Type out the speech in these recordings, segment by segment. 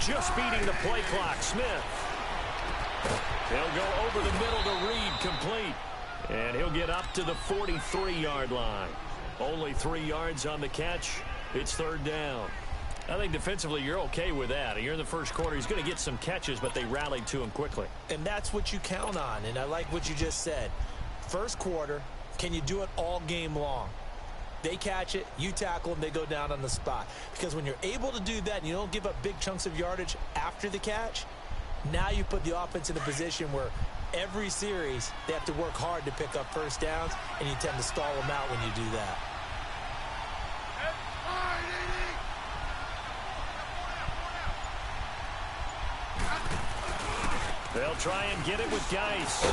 Just beating the play clock. Smith. He'll go over the middle to Reed, complete. And he'll get up to the 43-yard line. Only 3 yards on the catch. It's third down. I think defensively you're okay with that. Here in the first quarter, he's going to get some catches, but they rallied to him quickly. And that's what you count on, and I like what you just said. First quarter, can you do it all game long? They catch it, you tackle them, they go down on the spot. Because when you're able to do that and you don't give up big chunks of yardage after the catch, now you put the offense in a position where every series they have to work hard to pick up first downs, and you tend to stall them out when you do that. They'll try and get it with Geis.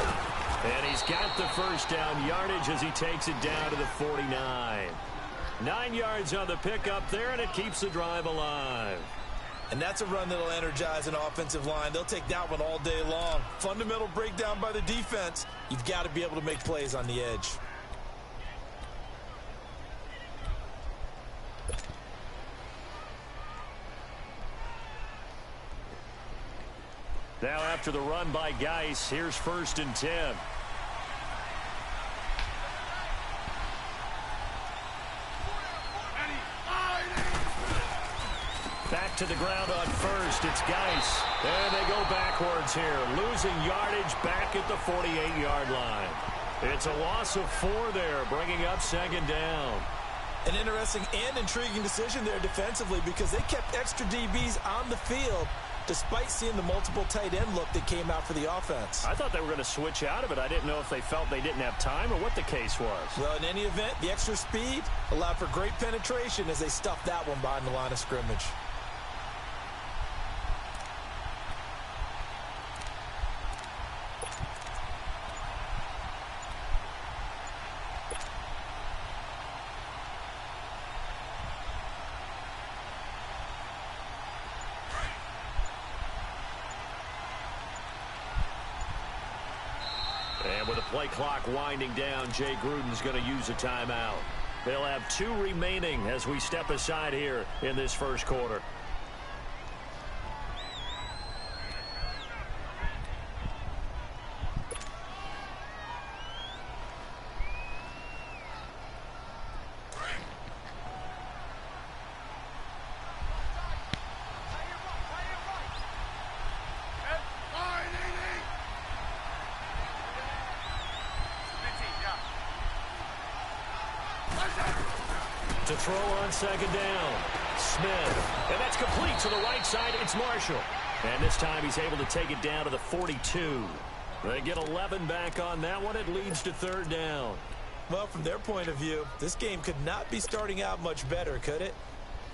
And he's got the first down yardage as he takes it down to the 49. 9 yards on the pickup there, and it keeps the drive alive. And that's a run that'll energize an offensive line. They'll take that one all day long. Fundamental breakdown by the defense. You've got to be able to make plays on the edge. Now after the run by Geis, here's 1st and 10. Back to the ground on 1st. It's Geis. And they go backwards here. Losing yardage back at the 48-yard line. It's a loss of 4 there, bringing up 2nd down. An interesting and intriguing decision there defensively because they kept extra DBs on the field despite seeing the multiple tight end look that came out for the offense. I thought they were going to switch out of it. I didn't know if they felt they didn't have time or what the case was. Well, in any event, the extra speed allowed for great penetration as they stuffed that one behind the line of scrimmage. And with the play clock winding down, Jay Gruden's going to use a timeout. They'll have 2 remaining as we step aside here in this first quarter. To throw on 2nd down, Smith. And that's complete to the right side. It's Marshall. And this time he's able to take it down to the 42. They get 11 back on that one. It leads to 3rd down. Well, from their point of view, this game could not be starting out much better, could it?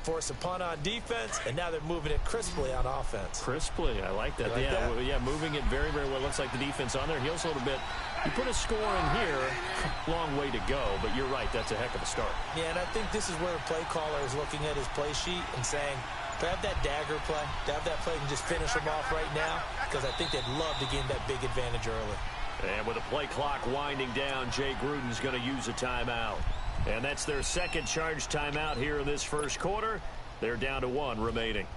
Force a punt on defense, and now they're moving it crisply on offense. Crisply, I like that. Yeah, moving it very, very well. Looks like the defense on there heals a little bit. You put a score in here, long way to go, but you're right, that's a heck of a start. Yeah, and I think this is where the play caller is looking at his play sheet and saying, to have that dagger play, to have that play and just finish them off right now, because I think they'd love to gain that big advantage early. And with the play clock winding down, Jay Gruden's going to use a timeout. And that's their 2nd charge timeout here in this first quarter. They're down to 1 remaining.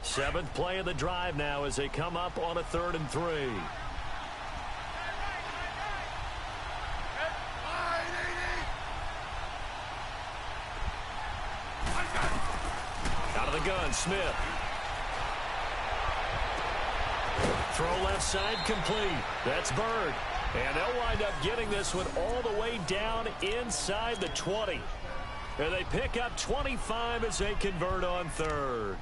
Seventh play of the drive now as they come up on a 3rd and 3. Out of the gun, Smith. Throw left side complete. That's Bird. And they'll wind up getting this one all the way down inside the 20. And they pick up 25 as they convert on 3rd.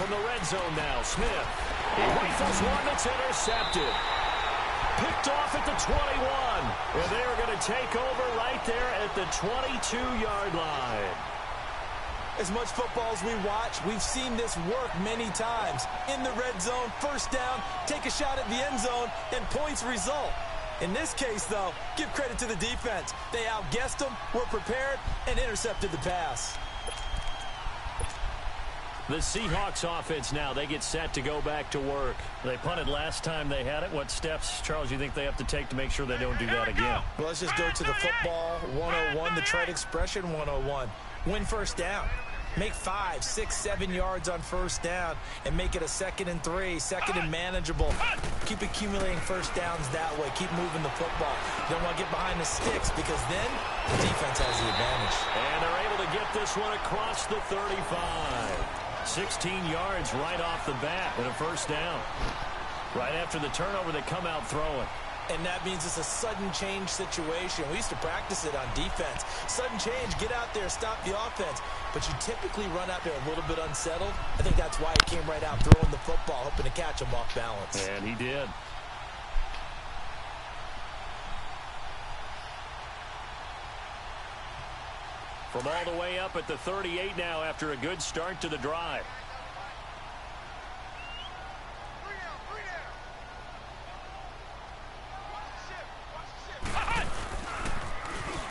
from the red zone now. Smith. He rifles one that's intercepted. Picked off at the 21. And they are going to take over right there at the 22-yard line. As much football as we watch, we've seen this work many times. In the red zone, first down, take a shot at the end zone, and points result. In this case, though, give credit to the defense. They outguessed them, were prepared, and intercepted the pass. The Seahawks offense now, they get set to go back to work. They punted last time they had it. What steps, Charles, you think they have to take to make sure they don't do that again? Well, let's just go to the football 101, the trade expression 101. Win first down. Make 5, 6, 7 yards on first down and make it a 2nd and 3, 2nd and manageable. Keep accumulating first downs that way. Keep moving the football. You don't want to get behind the sticks because then the defense has the advantage. And they're able to get this one across the 35. 16 yards right off the bat and a first down. Right after the turnover, they come out throwing. And that means it's a sudden change situation. We used to practice it on defense. Sudden change, get out there, stop the offense. But you typically run out there a little bit unsettled. I think that's why he came right out throwing the football, hoping to catch him off balance. And he did. From all the way up at the 38 now after a good start to the drive.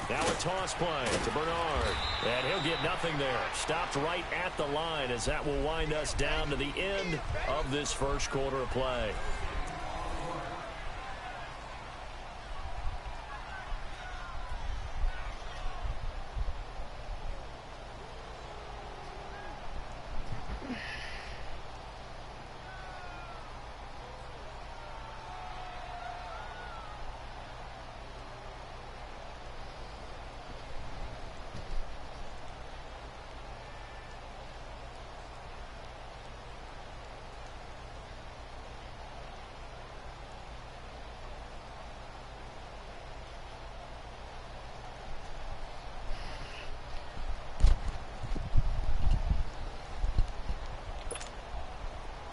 Now a toss play to Bernard. And he'll get nothing there. Stopped right at the line as that will wind us down to the end of this first quarter of play.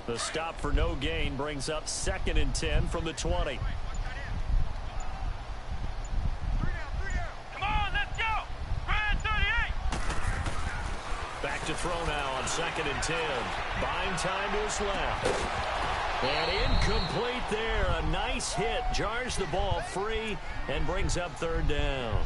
The stop for no gain brings up 2nd and 10 from the 20. Come on, let's go. Grand 38. Back to throw now on 2nd and 10. Buying time to his left. And incomplete there. A nice hit. Jars the ball free and brings up 3rd down.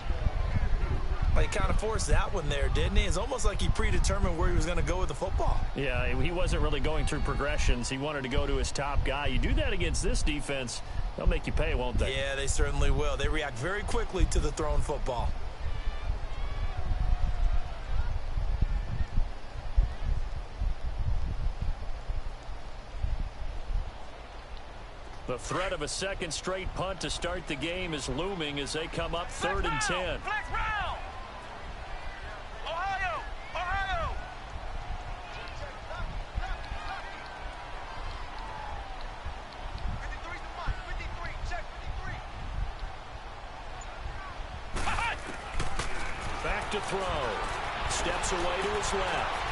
He kind of forced that one there, didn't he? It's almost like he predetermined where he was going to go with the football. Yeah, he wasn't really going through progressions. He wanted to go to his top guy. You do that against this defense, they'll make you pay, won't they? Yeah, they certainly will. They react very quickly to the thrown football. The threat of a second straight punt to start the game is looming as they come up 3rd and 10. Flex round. Ohio. Ohio. Back to throw. Steps away to his left.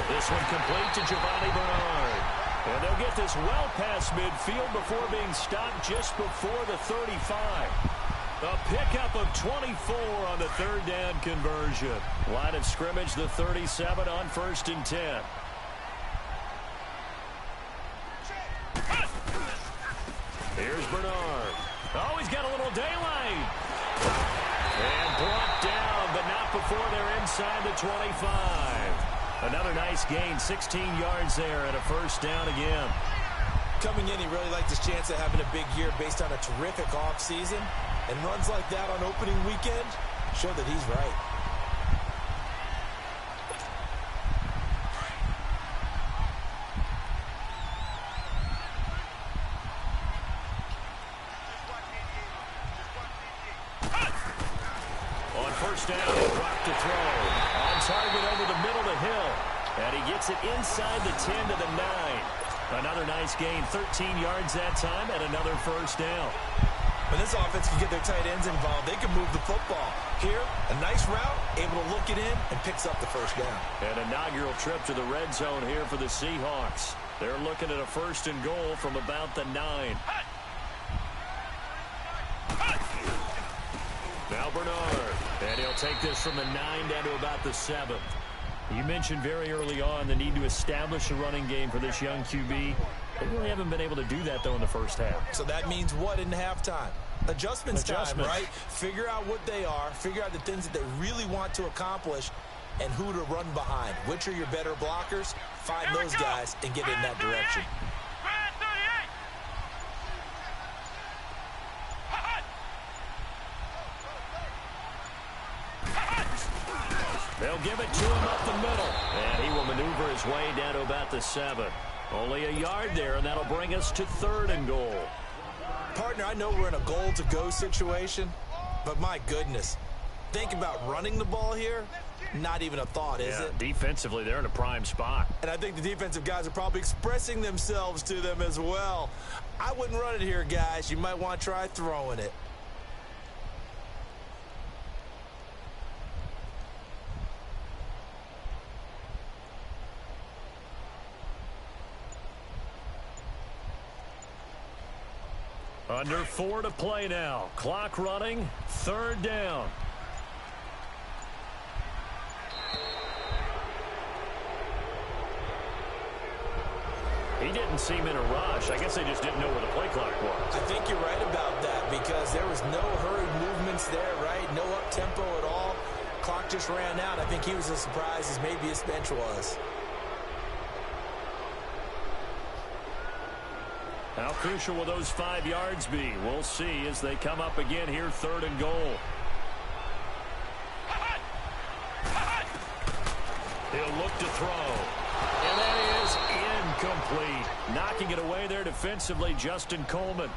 This one complete to Giovanni Bernard. And they'll get this well past midfield before being stopped just before the 35. A pickup of 24 on the 3rd down conversion. Line of scrimmage, the 37 on 1st and 10. Here's Bernard. Oh, he's got a little daylight. And brought down, but not before they're inside the 25. Another nice gain, 16 yards there and a first down again. Coming in, he really liked his chance of having a big year based on a terrific offseason. And runs like that on opening weekend show that he's right. On first down, he'll drop to throw. On target over the middle to Hill. And he gets it inside the 10 to the 9. Another nice gain, 13 yards that time, and another first down. When this offense can get their tight ends involved, they can move the football. Here, a nice route, able to look it in, and picks up the first down. An inaugural trip to the red zone here for the Seahawks. They're looking at a 1st and goal from about the 9. Now Bernard, and he'll take this from the 9 down to about the 7. You mentioned very early on the need to establish a running game for this young QB. They really haven't been able to do that, though, in the first half. So that means what in halftime? Adjustments time, right? Figure out what they are, figure out the things that they really want to accomplish, and who to run behind. Which are your better blockers? Find those guys and get in that direction. They'll give it to him up the middle, and he will maneuver his way down to about the 7. Only a yard there, and that'll bring us to 3rd and goal. Partner, I know we're in a goal-to-go situation, but my goodness, think about running the ball here. Not even a thought, is it? Defensively, they're in a prime spot. And I think the defensive guys are probably expressing themselves to them as well. I wouldn't run it here, guys. You might want to try throwing it. Under 4 to play now. Clock running. 3rd down. He didn't seem in a rush. I guess they just didn't know where the play clock was. I think you're right about that because there was no hurried movements there, right? No up-tempo at all. Clock just ran out. I think he was as surprised as maybe his bench was. How crucial will those 5 yards be? We'll see as they come up again here, 3rd and goal. He'll look to throw. And that is incomplete. Knocking it away there defensively, Justin Coleman.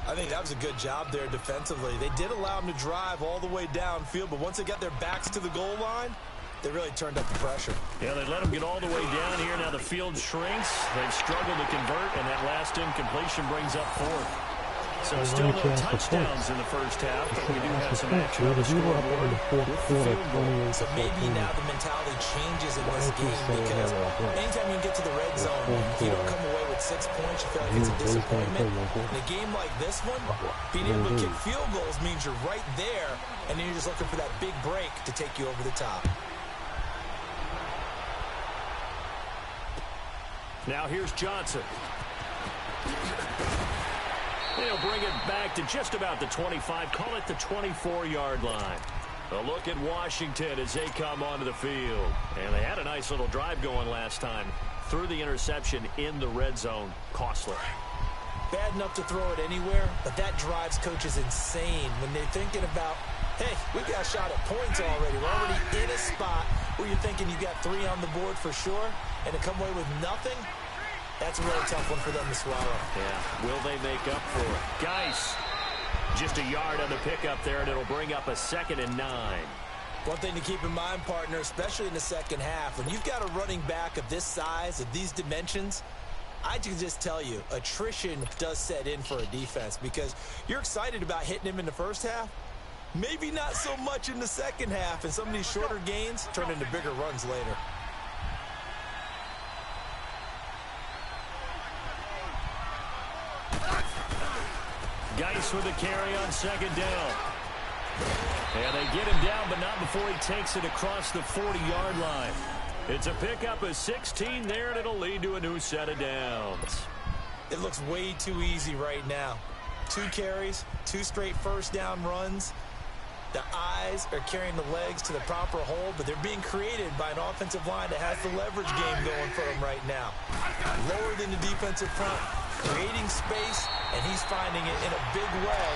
I think that was a good job there defensively. They did allow him to drive all the way downfield, but once they got their backs to the goal line, they really turned up the pressure. Yeah, they let him get all the way down here. Now the field shrinks. They've struggled to convert, and that last incompletion brings up 4th. So still no touchdowns in the first half, but we do have some action on the scoreboard with the field goal. So maybe now the mentality changes in this game because anytime you get to the red zone, if you don't come away with 6 points, you feel like it's a disappointment. In a game like this one, being able to kick field goals means you're right there, and then you're just looking for that big break to take you over the top. Now here's Johnson. They'll bring it back to just about the 25. Call it the 24-yard line. A look at Washington as they come onto the field. And they had a nice little drive going last time. Threw the interception in the red zone. Costly. Bad enough to throw it anywhere, but that drives coaches insane when they're thinking about, hey, we got a shot at points already. We're already in a spot where you're thinking you got 3 on the board for sure, and to come away with nothing, that's a really tough one for them to swallow. Yeah, will they make up for it? Geis, just a yard on the pickup there, and it'll bring up a 2nd and 9. One thing to keep in mind, partner, especially in the second half, when you've got a running back of this size, of these dimensions, I can just tell you, attrition does set in for a defense because you're excited about hitting him in the first half. Maybe not so much in the second half, and some of these shorter gains turn into bigger runs later. Geis with a carry on 2nd down. And they get him down, but not before he takes it across the 40-yard line. It's a pickup of 16 there, and it'll lead to a new set of downs. It looks way too easy right now. 2 carries, 2 straight first down runs. The eyes are carrying the legs to the proper hole, but they're being created by an offensive line that has the leverage game going for them right now. Lower than the defensive front, creating space, and he's finding it in a big way.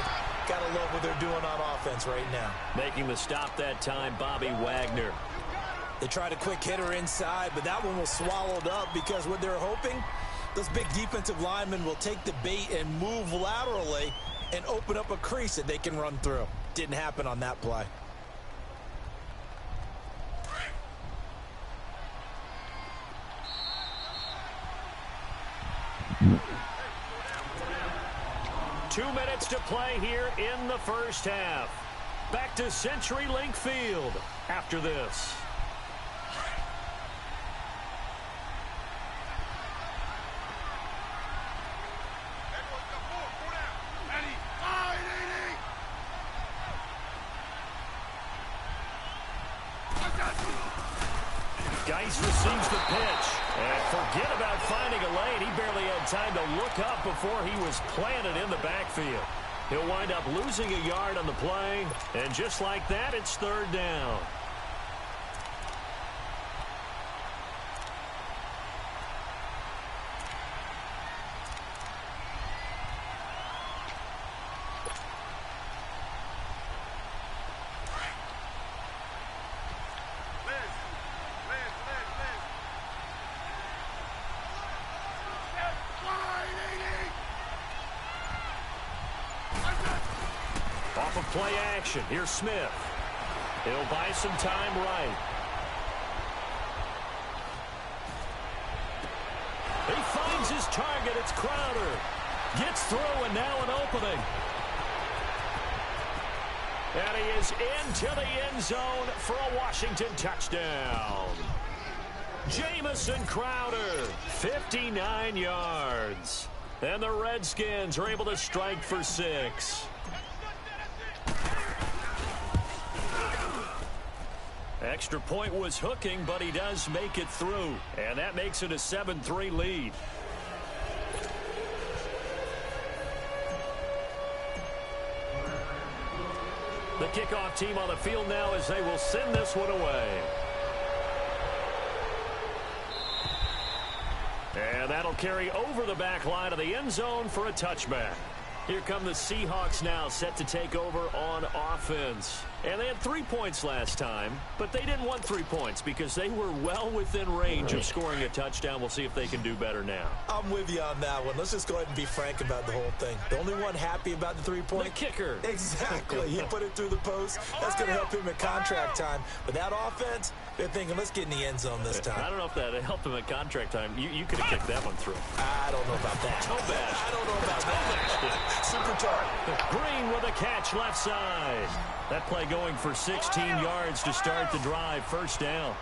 Gotta love what they're doing on offense right now. Making the stop that time, Bobby Wagner. They tried a quick hitter inside, but that one was swallowed up because what they're hoping, those big defensive linemen will take the bait and move laterally and open up a crease that they can run through. Didn't happen on that play. 2 minutes to play here in the first half. Back to CenturyLink Field after this. Geis receives the pitch. And forget about finding a lane. He barely had time to look up before he was planted in the backfield. He'll wind up losing a yard on the play. And just like that, it's third down. Off of play action, here's Smith. He'll buy some time right. He finds his target, it's Crowder. Gets through and now an opening. And he is into the end zone for a Washington touchdown. Jamison Crowder, 59 yards. And the Redskins are able to strike for 6. Extra point was hooking, but he does make it through. And that makes it a 7-3 lead. The kickoff team on the field now as they will send this one away. And that'll carry over the back line of the end zone for a touchback. Here come the Seahawks now, set to take over on offense. And they had 3 points last time, but they didn't want 3 points because they were well within range of scoring a touchdown. We'll see if they can do better now. I'm with you on that one. Let's just go ahead and be frank about the whole thing. The only one happy about the 3-point? The kicker. Exactly. He put it through the post. That's going to help him at contract time. But that offense, they're thinking, let's get in the end zone this time. I don't know if that helped him at contract time. You could have kicked that one through. I don't know about that. Toe bash. I don't know about that. Super tart. Green with a catch left side. That play going for 16 yards to start the drive. First down.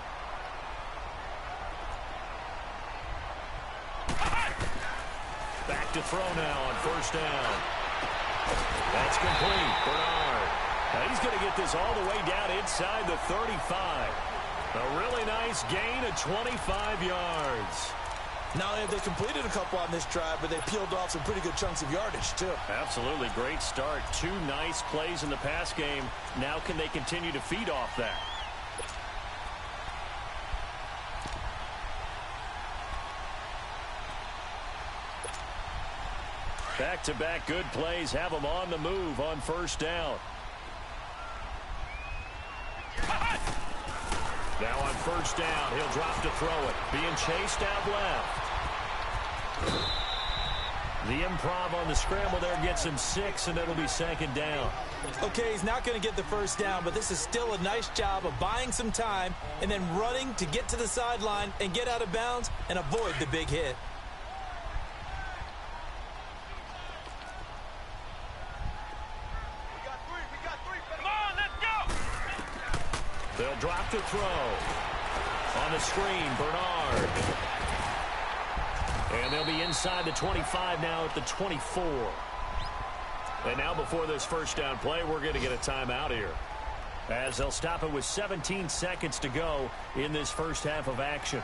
Back to throw now on first down. That's complete. Bernard. Now he's going to get this all the way down inside the 35. A really nice gain of 25 yards. Not only have they completed a couple on this drive, but they peeled off some pretty good chunks of yardage, too. Absolutely. Great start. 2 nice plays in the pass game. Now can they continue to feed off that? Back-to-back good plays have them on the move on first down. Now on first down, he'll drop to throw it. Being chased out left. The improv on the scramble there gets him 6, and it'll be second down. Okay, he's not going to get the first down, but this is still a nice job of buying some time and then running to get to the sideline and get out of bounds and avoid the big hit. Come on, let's go! They'll drop to throw. On the screen, Bernard. And they'll be inside the 25 now at the 24. And now before this first down play, we're going to get a timeout here, as they'll stop it with 17 seconds to go in this first half of action.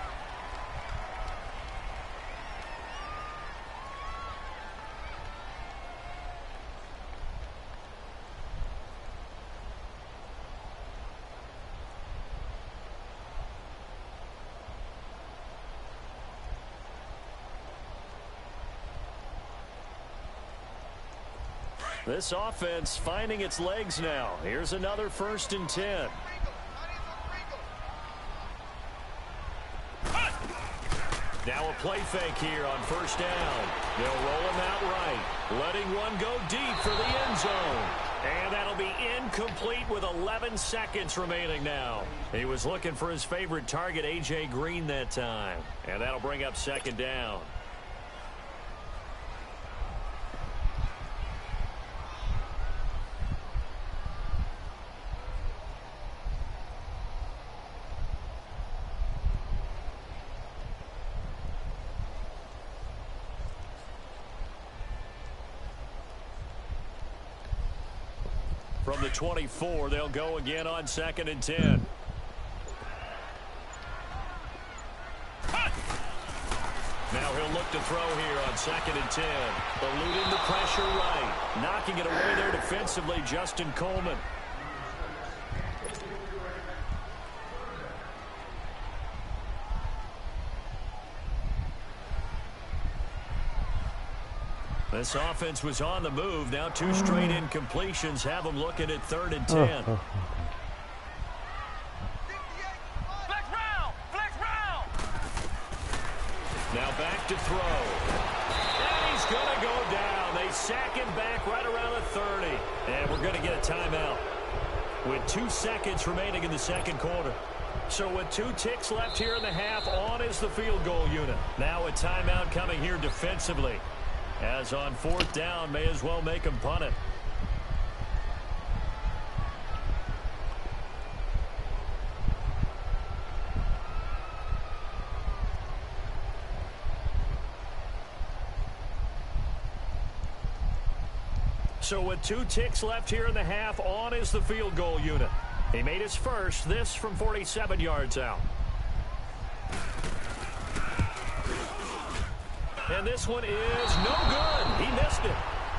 This offense finding its legs now. Here's another 1st and 10. Now a play fake here on first down. They'll roll him out right, letting one go deep for the end zone. And that'll be incomplete with 11 seconds remaining now. He was looking for his favorite target, A.J. Green, that time. And that'll bring up second down. From the 24, they'll go again on 2nd and 10. Now he'll look to throw here on 2nd and 10. Eluding the pressure right. Knocking it away there defensively, Justin Coleman. This offense was on the move. Now 2 straight incompletions have them looking at 3rd and 10. Flex round! Flex round! Now back to throw. And he's going to go down. They sack him back right around the 30. And we're going to get a timeout with 2 seconds remaining in the 2nd quarter. So with 2 ticks left here in the half, on is the field goal unit. Now a timeout coming here defensively. As on 4th down, may as well make him punt it. So with 2 ticks left here in the half, on is the field goal unit. He made his first, this from 47 yards out. And this one is no good. He missed it.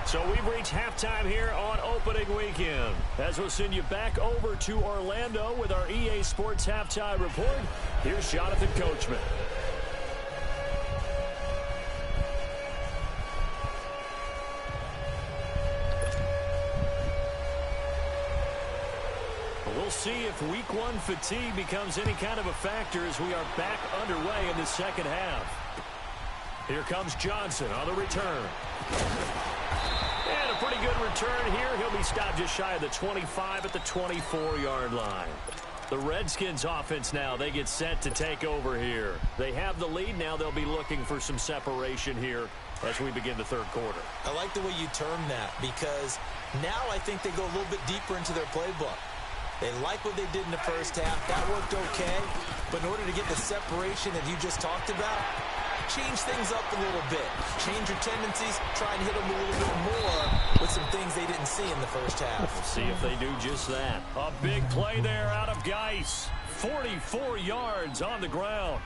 So we've reached halftime here on opening weekend. As we'll send you back over to Orlando with our EA Sports Halftime Report, here's Jonathan Coachman. We'll see if Week 1 fatigue becomes any kind of a factor as we are back underway in the 2nd half. Here comes Johnson on the return. And a pretty good return here. He'll be stopped just shy of the 25 at the 24-yard line. The Redskins offense now, they get set to take over here. They have the lead. Now they'll be looking for some separation here as we begin the 3rd quarter. I like the way you term that because now I think they go a little bit deeper into their playbook. They like what they did in the first half. That worked okay. But in order to get the separation that you just talked about, change things up a little bit. Change your tendencies. Try and hit them a little bit more with some things they didn't see in the first half. We'll see if they do just that. A big play there out of Geis. 44 yards on the ground.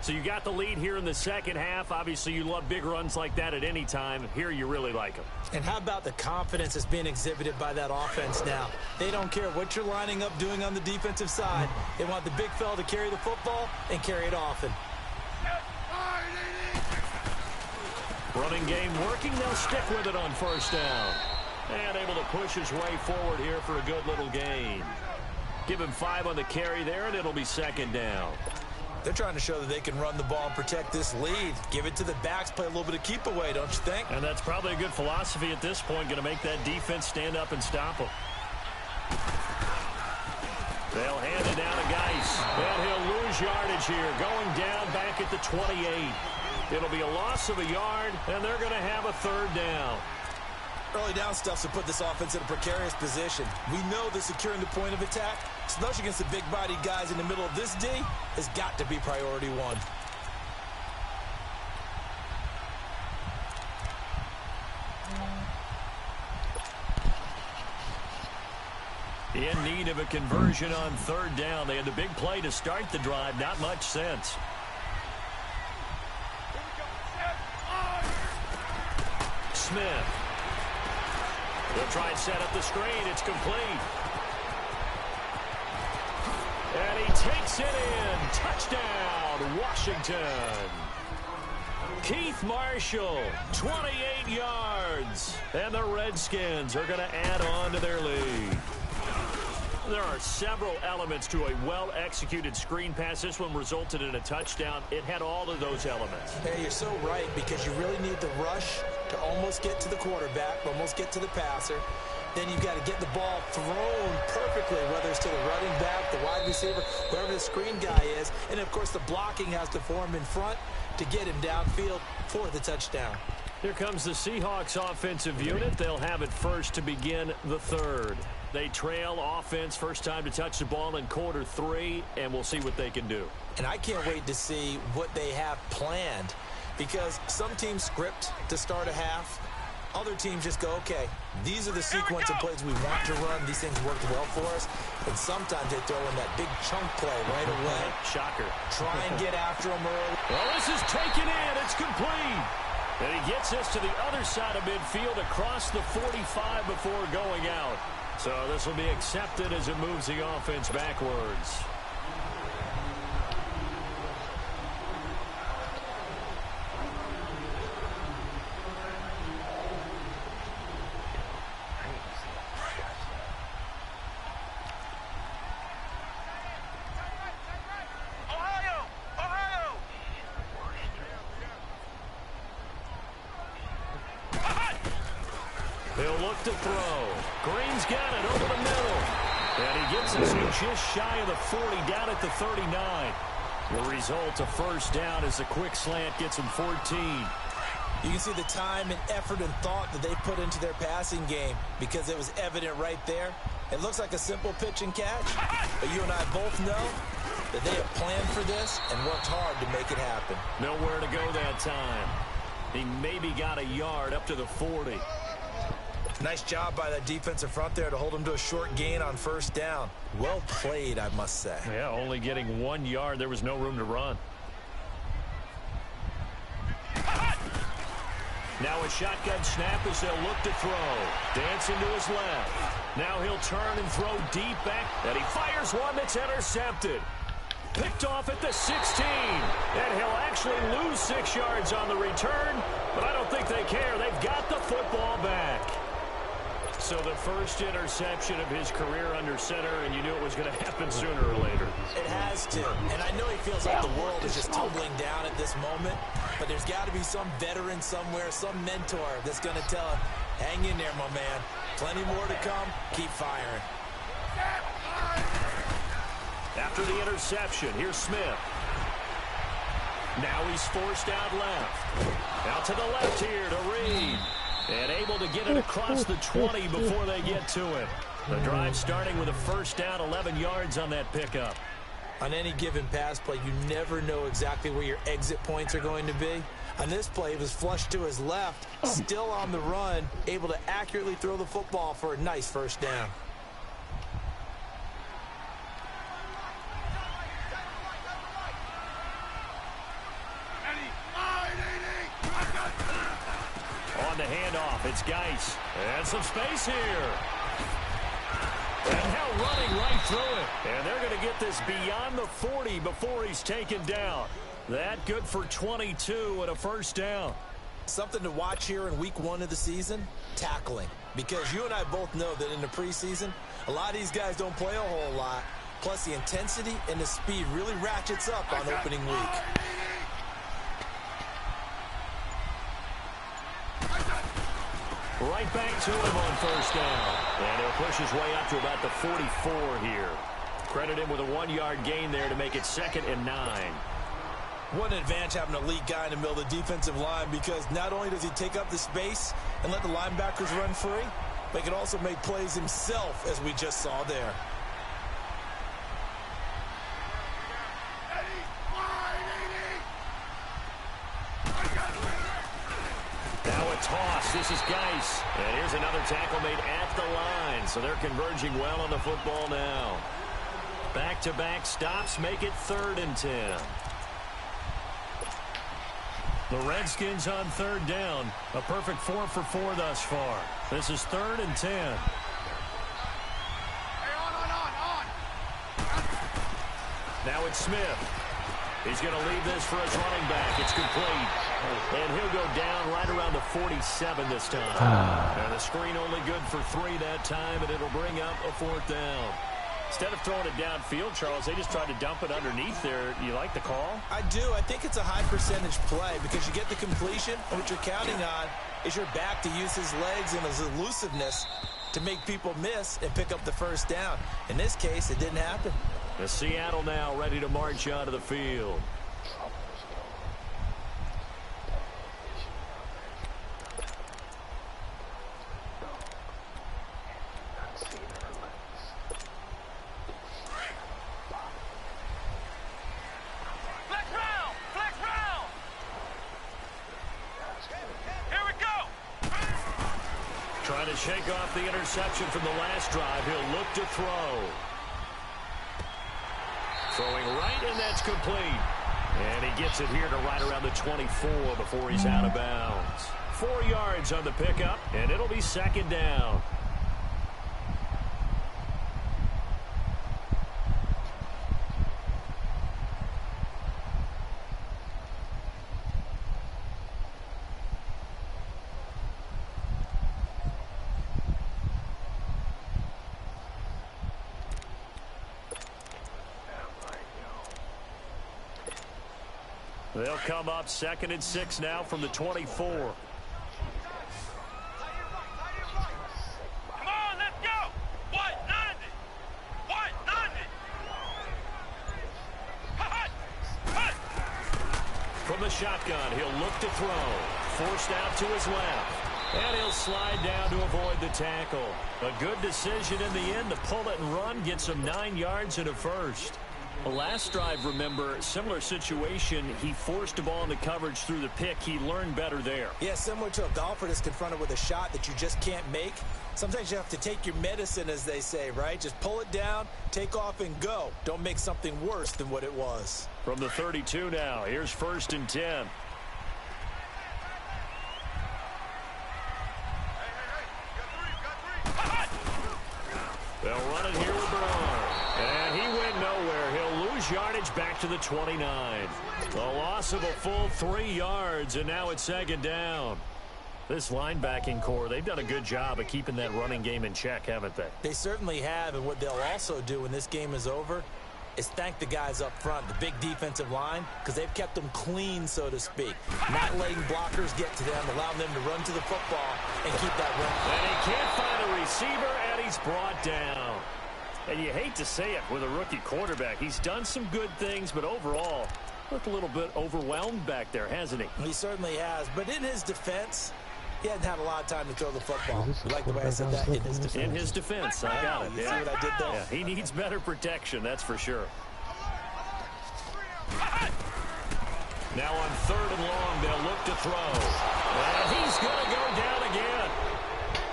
So you got the lead here in the 2nd half. Obviously, you love big runs like that at any time. Here, you really like them. And how about the confidence that's being exhibited by that offense now? They don't care what you're lining up doing on the defensive side. They want the big fella to carry the football and carry it often. Running game working. They'll stick with it on 1st down. And able to push his way forward here for a good little gain. Give him 5 on the carry there, and it'll be 2nd down. They're trying to show that they can run the ball and protect this lead. Give it to the backs, play a little bit of keep away, don't you think? And that's probably a good philosophy at this point, going to make that defense stand up and stop them. They'll hand it down to Geis. And he'll lose yardage here, going down back at the 28. It'll be a loss of a yard, and they're going to have a 3rd down. Early down stuff to put this offense in a precarious position. We know that securing the point of attack, especially against the big-bodied guys in the middle of this D, has got to be priority 1. In need of a conversion on 3rd down. They had the big play to start the drive. Not much sense. Smith. They'll try and set up the screen. It's complete. And he takes it in. Touchdown, Washington. Keith Marshall, 28 yards. And the Redskins are going to add on to their lead. There are several elements to a well-executed screen pass. This one resulted in a touchdown. It had all of those elements. Hey, you're so right, because you really need the rush to almost get to the quarterback, almost get to the passer. Then you've got to get the ball thrown perfectly, whether it's to the running back, the wide receiver, whoever the screen guy is. And, of course, the blocking has to form in front to get him downfield for the touchdown. Here comes the Seahawks offensive unit. They'll have it first to begin the 3rd. They trail offense, first time to touch the ball in quarter 3, and we'll see what they can do. And I can't wait to see what they have planned, because some teams script to start a half. Other teams just go, okay, these are the sequence of plays we want to run. These things worked well for us. And sometimes they throw in that big chunk play right away. Shocker. Try and get after them early. Well, this is taken in. It's complete. And he gets us to the other side of midfield across the 45 before going out. So this will be accepted as it moves the offense backwards. He'll look to throw. Green's got it over the middle. And he gets us just shy of the 40, down at the 39. The result, a first down, as the quick slant gets him 14. You can see the time and effort and thought that they put into their passing game because it was evident right there. It looks like a simple pitch and catch, but you and I both know that they have planned for this and worked hard to make it happen. Nowhere to go that time. He maybe got a yard up to the 40. Nice job by that defensive front there to hold him to a short gain on first down. Well played, I must say. Yeah, only getting 1 yard. There was no room to run. Now a shotgun snap as they'll look to throw. Dancing to his left. Now he'll turn and throw deep back. And he fires one that's intercepted. Picked off at the 16. And he'll actually lose 6 yards on the return. But I don't think they care. They've got the football back. So the first interception of his career under center, and you knew it was going to happen sooner or later. It has to. And I know he feels like the world is just tumbling down at this moment, but there's got to be some veteran somewhere, some mentor that's going to tell him, hang in there, my man. Plenty more to come. Keep firing. After the interception, here's Smith. Now he's forced out left. Out to the left here to Reed. And able to get it across the 20 before they get to it. The drive starting with a first down, 11 yards on that pickup. On any given pass play, you never know exactly where your exit points are going to be. On this play, he was flushed to his left, still on the run, able to accurately throw the football for a nice first down. On the handoff, it's Geis. And some space here. And now running right through it. And they're going to get this beyond the 40 before he's taken down. That good for 22 and a first down. Something to watch here in week 1 of the season, tackling. Because you and I both know that in the preseason, a lot of these guys don't play a whole lot. Plus the intensity and the speed really ratchets up on opening week. Right back to him on first down. And he'll push his way up to about the 44 here. Credit him with a 1-yard gain there to make it 2nd and 9. What an advantage having an elite guy in the middle of the defensive line, because not only does he take up the space and let the linebackers run free, but he can also make plays himself, as we just saw there. Now a toss. This is Geis. And here's another tackle made at the line. So they're converging well on the football now. Back-to-back stops make it 3rd and 10. The Redskins on 3rd down. A perfect 4 for 4 thus far. This is 3rd and 10. Now it's Smith. He's going to leave this for his running back. It's complete. And he'll go down right around the 47 this time. And the screen only good for 3 that time, and it'll bring up a 4th down. Instead of throwing it downfield, Charles, they just tried to dump it underneath there. You like the call? I do. I think it's a high percentage play because you get the completion, and what you're counting on is your back to use his legs and his elusiveness to make people miss and pick up the first down. In this case, it didn't happen. The Seattle now ready to march onto the field. Trying to shake off the interception from the last drive. He'll look to throw. Throwing right, and that's complete. And he gets it here to right around the 24 before he's out of bounds. 4 yards on the pickup, and it'll be second down. They'll come up 2nd and 6 now from the 24. Come on, let's go! What? 90! What? 90! Hut! Hut! From the shotgun, he'll look to throw. Forced out to his left. And he'll slide down to avoid the tackle. A good decision in the end to pull it and run. Gets him 9 yards and a first. The last drive, remember, similar situation. He forced a ball into coverage through the pick. He learned better there. Yeah, similar to a golfer that's confronted with a shot that you just can't make. Sometimes you have to take your medicine, as they say, right? Just pull it down, take off, and go. Don't make something worse than what it was. From the 32 now, here's 1st and 10. They'll run it here with Braun. And he went nowhere. He'll lose yardage back to the 29. The loss of a full 3 yards, and now it's 2nd down. This linebacking core, they've done a good job of keeping that running game in check, haven't they? They certainly have, and what they'll also do when this game is over is thank the guys up front, the big defensive line, because they've kept them clean, so to speak. Not letting blockers get to them, allowing them to run to the football and keep that run. And he can't find a receiver, and he's brought down. And you hate to say it with a rookie quarterback. He's done some good things, but overall, looked a little bit overwhelmed back there, hasn't he? He certainly has, but in his defense, he hasn't had a lot of time to throw the football. You like the way I said that? In his defense. In his defense, I got it. You see what I did there? Yeah, he needs better protection, that's for sure. Now on 3rd and long, they'll look to throw. And he's going to go down again.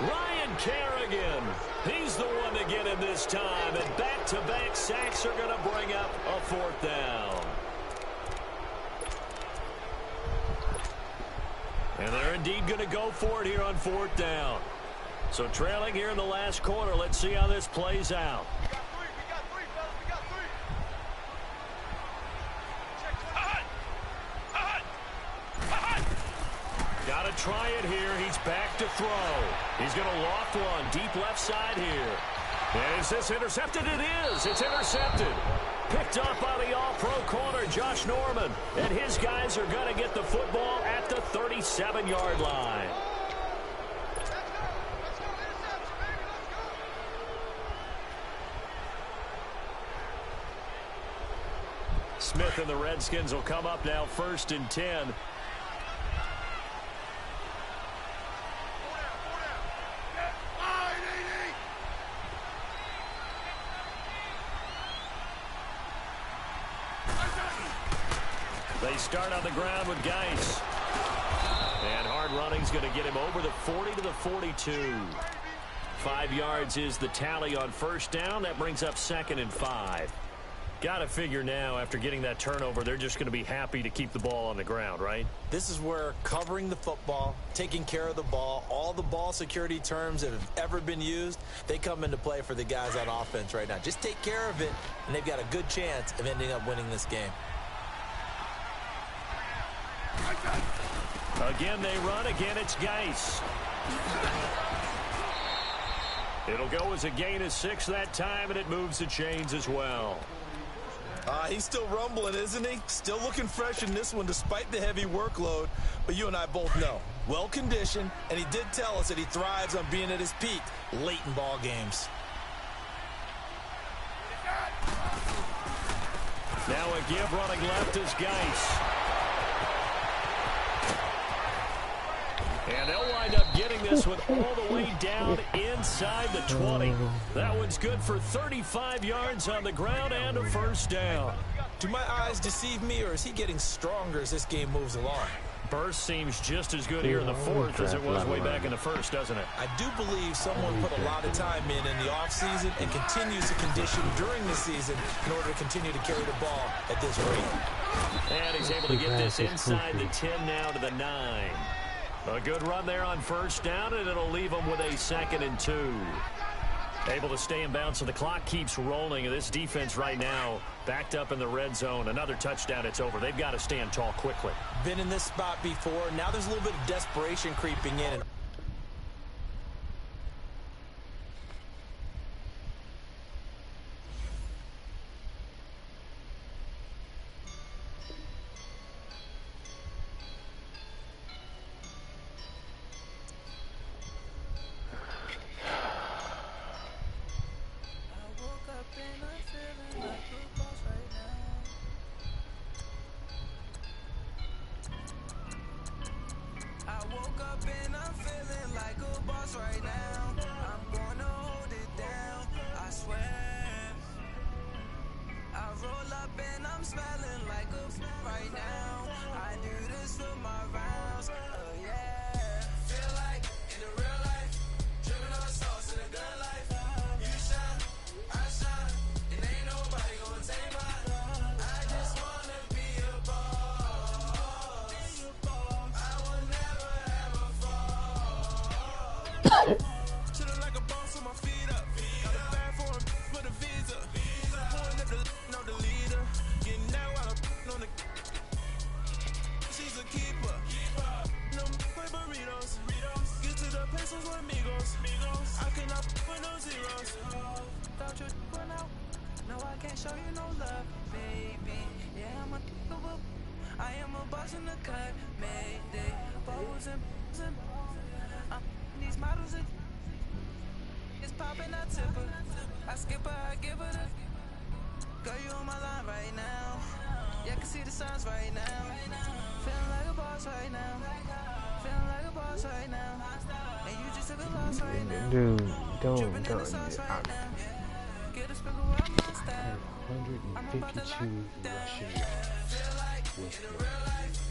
Ryan Kerrigan. He's the one to get him this time. And back-to-back sacks are going to bring up a 4th down. And they're indeed going to go for it here on 4th down. So trailing here in the last quarter. Let's see how this plays out. We got three, fellas. We got three. Got to try it here. He's back to throw. He's going to loft one deep left side here. And is this intercepted? It is. It's intercepted. Picked up by the all-pro corner, Josh Norman. And his guys are going to get the football at the 37-yard line. Smith and the Redskins will come up now 1st and 10. They start on the ground with Geis. And hard running's going to get him over the 40 to the 42. 5 yards is the tally on 1st down. That brings up 2nd and 5. Got to figure now, after getting that turnover, they're just going to be happy to keep the ball on the ground, right? This is where covering the football, taking care of the ball, all the ball security terms that have ever been used, they come into play for the guys on offense right now. Just take care of it, and they've got a good chance of ending up winning this game. Again, they run. Again, it's Geis. It'll go as a gain of 6 that time, and it moves the chains as well. He's still rumbling, isn't he? Still looking fresh in this one despite the heavy workload. But you and I both know, well-conditioned, and he did tell us that he thrives on being at his peak late in ball games. Now a give running left is Geis. And they'll wind up getting this one all the way down inside the 20. That one's good for 35 yards on the ground and a 1st down. Do my eyes deceive me, or is he getting stronger as this game moves along? Burst seems just as good here in the fourth as it was way back in the first, doesn't it? I do believe someone put a lot of time in the offseason and continues to condition during the season in order to continue to carry the ball at this rate. And he's able to get this inside the 10 now to the 9. A good run there on first down, and it'll leave him with a 2nd and 2. Able to stay in bounds, so the clock keeps rolling. This defense right now backed up in the red zone. Another touchdown, it's over. They've got to stand tall quickly. Been in this spot before. Now there's a little bit of desperation creeping in. Dude, don't get out. 152 rushing yards.